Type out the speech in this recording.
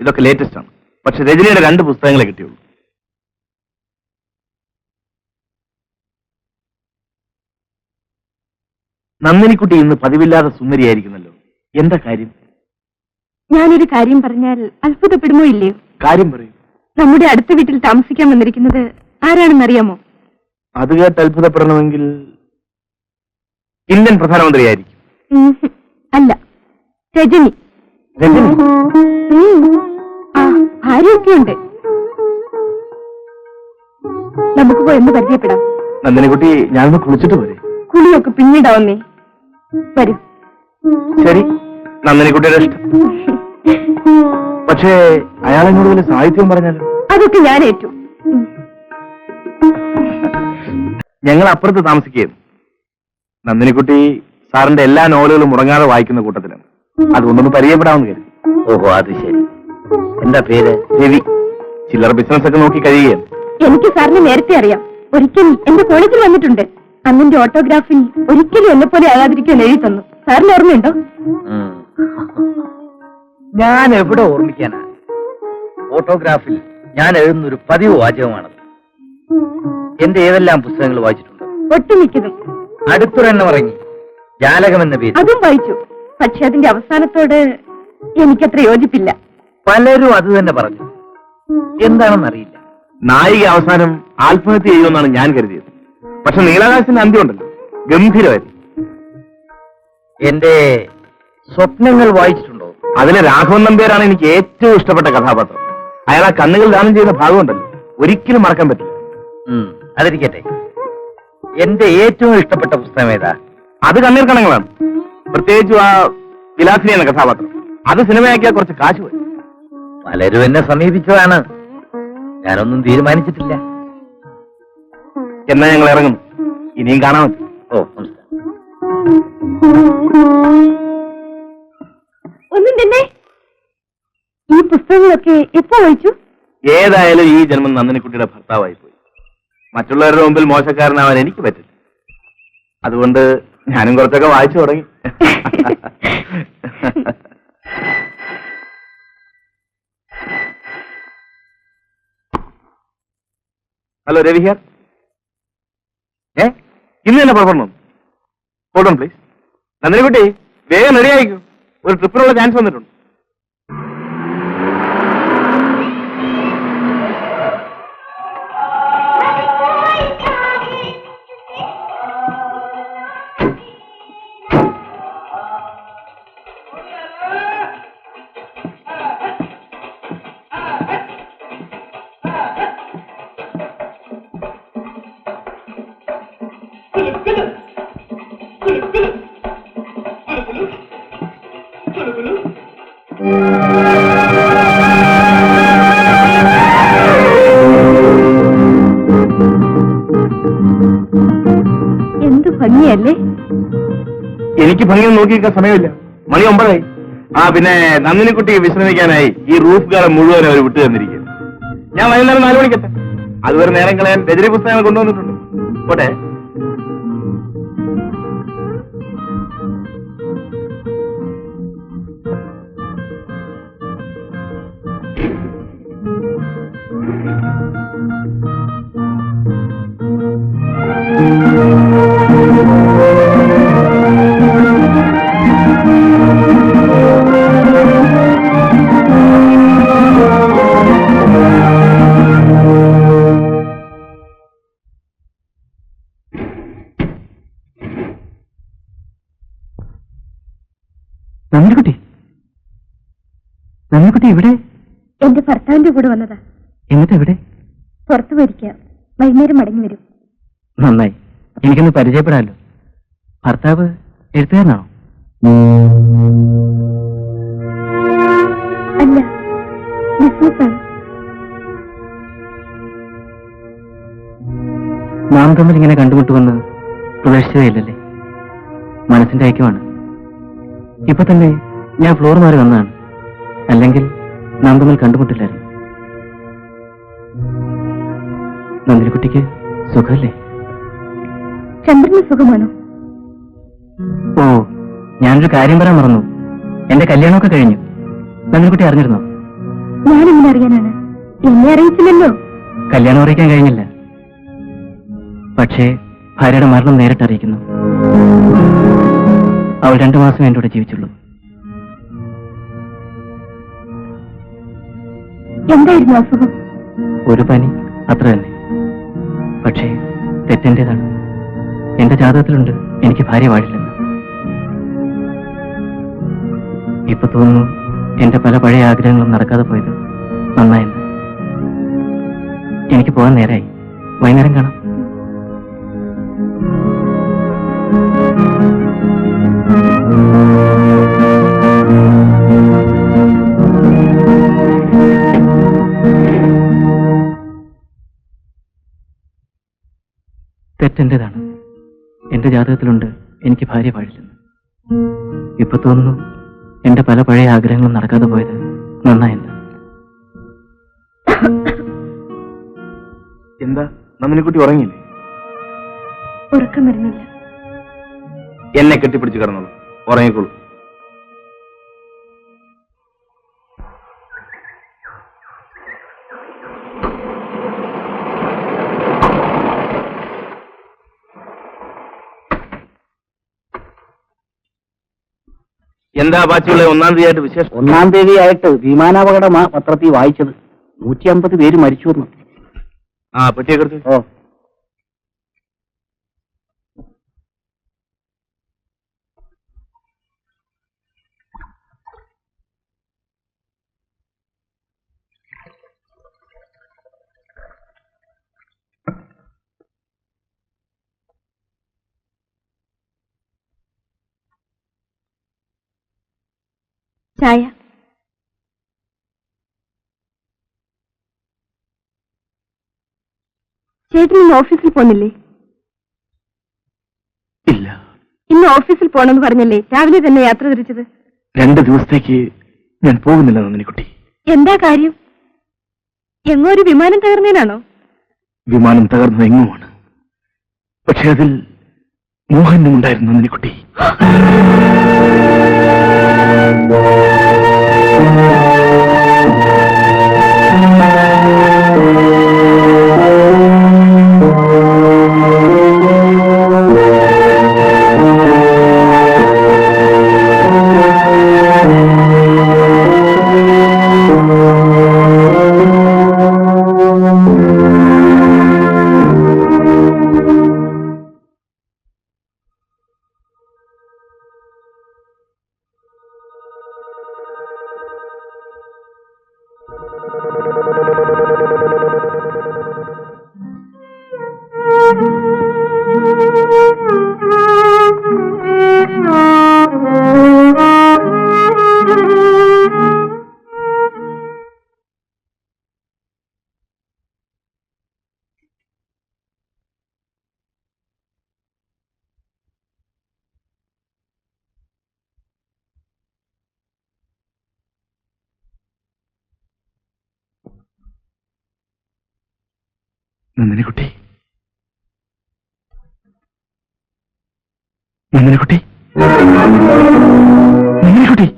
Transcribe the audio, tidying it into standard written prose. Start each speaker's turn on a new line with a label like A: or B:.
A: ഇതൊക്കെ ലേറ്റസ്റ്റ് ആണ്. പക്ഷെ രജനിയുടെ 2 പുസ്തകങ്ങളെ കിട്ടിയുള്ളൂ. നന്ദിനിക്കുട്ടി ഇന്ന് പതിവില്ലാതെ സുന്ദരിയായിരിക്കുന്നല്ലോ. എന്താ കാര്യം?
B: ഞാനൊരു കാര്യം പറഞ്ഞാൽ അത്ഭുതപ്പെടുമോ ഇല്ലയോ?
A: കാര്യം പറയൂ.
B: നമ്മുടെ അടുത്ത വീട്ടിൽ താമസിക്കാൻ വന്നിരിക്കുന്നത് ആരാണെന്നറിയാമോ?
A: അത് കേട്ട് അത്ഭുതപ്പെടണമെങ്കിൽ ഇന്ത്യൻ പ്രധാനമന്ത്രിയായിരിക്കും.
B: അല്ല, രജനി.
A: രജനി?
B: ഭാര്യയൊക്കെയുണ്ട്. നമുക്ക് പോയി ഒന്ന് പരിചയപ്പെടാം.
A: നന്ദിനിക്കുട്ടി, ഞാനൊന്ന് കുളിച്ചിട്ട് പോരെ?
B: കുളിയൊക്കെ പിന്നീടാവുന്നേ. വരൂ.
A: ശരി, നന്ദിനിക്കുട്ടിയുടെ ഇഷ്ടം. പക്ഷേ അയാളെന്നോട് വലിയ സാഹിത്യം പറഞ്ഞാലോ?
B: അതൊക്കെ ഞാൻ ഏറ്റു.
A: ഞങ്ങൾ അപ്പുറത്ത് താമസിക്കുകയും നന്ദിനിക്കുട്ടി സാറിന്റെ എല്ലാ നോവലുകളും മുടങ്ങാതെ വായിക്കുന്ന കൂട്ടത്തിലാണ്. അതുകൊണ്ടൊന്ന് പരിചയപ്പെടാമെന്ന് കരുതി.
C: ഓഹോ, അത് ശരി. എന്താ പേര്?
A: രവി. ചില്ലറ ബിസിനസ് ഒക്കെ നോക്കി കഴിയുകയാണ്.
B: എനിക്ക് സാറിനെ നേരത്തെ അറിയാം. ഒരിക്കൽ എന്റെ കോളേജിൽ വന്നിട്ടുണ്ട്. അന്നിന്റെ ഓട്ടോഗ്രാഫിൽ ഒരിക്കലും എന്നെ പോലെ ആകാതിരിക്കാൻ എഴുതി തന്നു. സാറിന് ഓർമ്മയുണ്ടോ?
C: ഞാൻ എവിടെ ഓർമ്മിക്കാനാ? ഓട്ടോഗ്രാഫിൽ ഞാൻ എഴുതുന്നൊരു പതിവ് വാചകമാണത്. എന്റെ ഏതെല്ലാം പുസ്തകങ്ങൾ വായിച്ചിട്ടുണ്ട്?
B: ഒട്ടുമിക്കതും.
C: അടുത്തൊരെണ്ണം ഇറങ്ങി, ജാലകം എന്ന പേര്.
B: അതും വായിച്ചു. പക്ഷെ അതിന്റെ അവസാനത്തോട് എനിക്കത്ര യോജിപ്പില്ല.
C: പലരും അത് തന്നെ പറഞ്ഞു. എന്താണെന്നറിയില്ല.
A: നായിക അവസാനം ആത്മഹത്യ ചെയ്യുമെന്നാണ് ഞാൻ കരുതിയത്. പക്ഷെ നീലാകാശിന്റെ അന്ത്യം ഉണ്ടല്ലോ, ഗംഭീരമായിരുന്നു.
C: എന്റെ സ്വപ്നങ്ങൾ വായിച്ചിട്ടുണ്ടോ?
A: അതിലെ രാഘവൻ നമ്പ്യാരാണ് എനിക്ക് ഏറ്റവും ഇഷ്ടപ്പെട്ട കഥാപാത്രം. അയാൾ ആ കണ്ണുകൾ ദാനം ചെയ്യുന്ന ഭാഗമുണ്ടല്ലോ, ഒരിക്കലും മറക്കാൻ പറ്റില്ല.
C: അതിരിക്കട്ടെ, എന്റെ ഏറ്റവും ഇഷ്ടപ്പെട്ട പുസ്തകം ഏതാ?
A: അത് കണ്ണീർ കണങ്ങളാണ്. പ്രത്യേകിച്ചും ആ വിലാസിനി എന്ന കഥാപാത്രം. അത് സിനിമയാക്കിയാൽ കുറച്ച് കാശ് വരും.
C: പലരും എന്നെ സമീപിച്ചതാണ്. ഞാനൊന്നും തീരുമാനിച്ചിട്ടില്ല.
A: എന്നാ ഞങ്ങൾ ഇറങ്ങുന്നു. ഇനിയും കാണാൻ പറ്റും.
C: ഓ, നമസ്കാരം.
B: ഒന്നും തന്നെ. ഈ പുസ്തകങ്ങളൊക്കെ എപ്പോ വായിച്ചു?
A: ഏതായാലും ഈ ജന്മം നന്ദിനിക്കുട്ടിയുടെ ഭർത്താവായി പോയി. മറ്റുള്ളവരുടെ മുമ്പിൽ മോശക്കാരനാവാൻ എനിക്ക് പറ്റില്ല. അതുകൊണ്ട് ഞാനും കുറച്ചൊക്കെ വായിച്ചു തുടങ്ങി. Hello, Ravi here. ഇന്ന് തന്നെ പുറപ്പെടണം. Hold on please. നന്ദിനിക്കുട്ടി, വേഗം റെഡി ആയിക്കൂ. ഒരു ട്രിപ്പിനുള്ള ചാൻസ് വന്നിട്ടുണ്ട്.
B: എന്ത് ഭംഗിയല്ലേ?
A: എനിക്ക് ഭംഗിയൊന്നും നോക്കിയിരിക്കാൻ സമയമില്ല. മണി 9 പിന്നെ നന്ദിനിക്കുട്ടി വിശ്രമിക്കാനായി ഈ റൂഫ് ഗാർഡൻ മുഴുവൻ അവർ വിട്ടു തന്നിരിക്കുക. ഞാൻ വൈകുന്നേരം 4 മണിക്കെത്താം. അതുവരെ നേരം കളയാൻ രജനി പുസ്തകങ്ങൾ കൊണ്ടുവന്നിട്ടുണ്ട്. പോട്ടെ.
C: നന്ദിനിക്കുട്ടി, നന്ദിനിക്കുട്ടി എവിടെ?
B: എന്റെ ഭർത്താവിന്റെ കൂടെ വന്നതാ.
C: എന്നിട്ട് എവിടെ?
B: പുറത്തു പോയിരിക്കാം. വൈകുന്നേരം മടങ്ങി വരും.
C: നന്നായി, എനിക്കൊന്ന് പരിചയപ്പെടാമല്ലോ. ഭർത്താവ് എഴുത്തുകാരനാണോ?
B: അല്ല, ബിസിനസ്സാണ്.
C: നാം തമ്മിൽ ഇങ്ങനെ കണ്ടുമുട്ടുവന്ന് പ്രതീക്ഷിച്ചതയില്ലല്ലേ? മനസ്സിന്റെ ഐക്യമാണ്. ഇപ്പൊ തന്നെ ഞാൻ ഫ്ലോർ മാറി വന്നതാണ്. അല്ലെങ്കിൽ നാം തമ്മിൽ കണ്ടുമുട്ടില്ലായിരുന്നു. നന്ദിനിക്കുട്ടിക്ക് സുഖമല്ലേ?
B: ചന്ദ്രന് സുഖമാണോ?
C: ഓ, ഞാനൊരു കാര്യം പറയാൻ മറന്നു. എന്റെ കല്യാണമൊക്കെ കഴിഞ്ഞു. നന്ദിനിക്കുട്ടി അറിഞ്ഞിരുന്നോ?
B: ഞാനെങ്ങനെ അറിയാനാണ്? എന്നെ അറിയിച്ചില്ലല്ലോ.
C: കല്യാണം അറിയിക്കാൻ കഴിഞ്ഞില്ല. പക്ഷേ ഭാര്യയുടെ മരണം നേരിട്ട് അറിയിക്കുന്നു. അവൾ 2 മാസം എൻ്റെ കൂടെ ജീവിച്ചുള്ളൂ.
B: എന്തായിരുന്നു അസുഖം?
C: ഒരു പനി, അത്ര തന്നെ. പക്ഷേ തെറ്റെന്റേതാണ്. എന്റെ ജാതകത്തിലുണ്ട് എനിക്ക് ഭാര്യ പാടില്ലെന്ന്. ഇപ്പൊ തോന്നുന്നു എന്റെ പല പഴയ ആഗ്രഹങ്ങളും നടക്കാതെ പോയത് നന്നായെന്ന്. എനിക്ക് പോകാൻ നേരായി. വൈകുന്നേരം കാണാം. തെറ്റെന്റേതാണ്. എന്റെ ജാതകത്തിലുണ്ട് എനിക്ക് ഭാര്യ പാടില്ലെന്ന്. ഇപ്പൊ തോന്നുന്നു എന്റെ പല പഴയ ആഗ്രഹങ്ങളും നടക്കാതെ പോയത് നന്നായെന്ന്.
A: എന്താ നന്ദിനിക്കുട്ടി ഉറങ്ങിയില്ലേ?
B: ഉറക്കം വരുന്നില്ല.
A: എന്നെ കെട്ടിപ്പിടിച്ച് കിടന്നോളൂ, ഉറങ്ങിക്കോളൂ. എന്താ ബാക്കിയുള്ള 1-ാം തീയതിയായിട്ട് വിശേഷം?
D: 1-ാം തീയതിയായിട്ട് വിമാനാപകടമാ പത്രത്തിൽ വായിച്ചത്. 150 പേര് മരിച്ചു എന്ന്.
A: ആ പെട്ടിയെക്കുറിച്ച്
D: ഓ,
B: ചായ. ചേട്ടൻ ഇന്ന് ഓഫീസിൽ പോന്നില്ലേ?
A: ഇല്ല.
B: ഇന്ന് ഓഫീസിൽ പോണെന്ന് പറഞ്ഞല്ലേ രാവിലെ തന്നെ യാത്ര തിരിച്ചത്?
A: 2 ദിവസത്തേക്ക് ഞാൻ പോകുന്നില്ല നന്ദിനിക്കുട്ടി.
B: എന്താ കാര്യം? എങ്ങോ ഒരു വിമാനം തകർന്നതിനാണോ?
A: വിമാനം തകർന്നത് എങ്ങുമാണ്. പക്ഷെ അതിൽ മോഹനും ഉണ്ടായിരുന്നു നന്ദിനിക്കുട്ടി. നന്ദിനിക്കുട്ടി, നന്ദിനിക്കുട്ടി, നന്ദിനിക്കുട്ടി.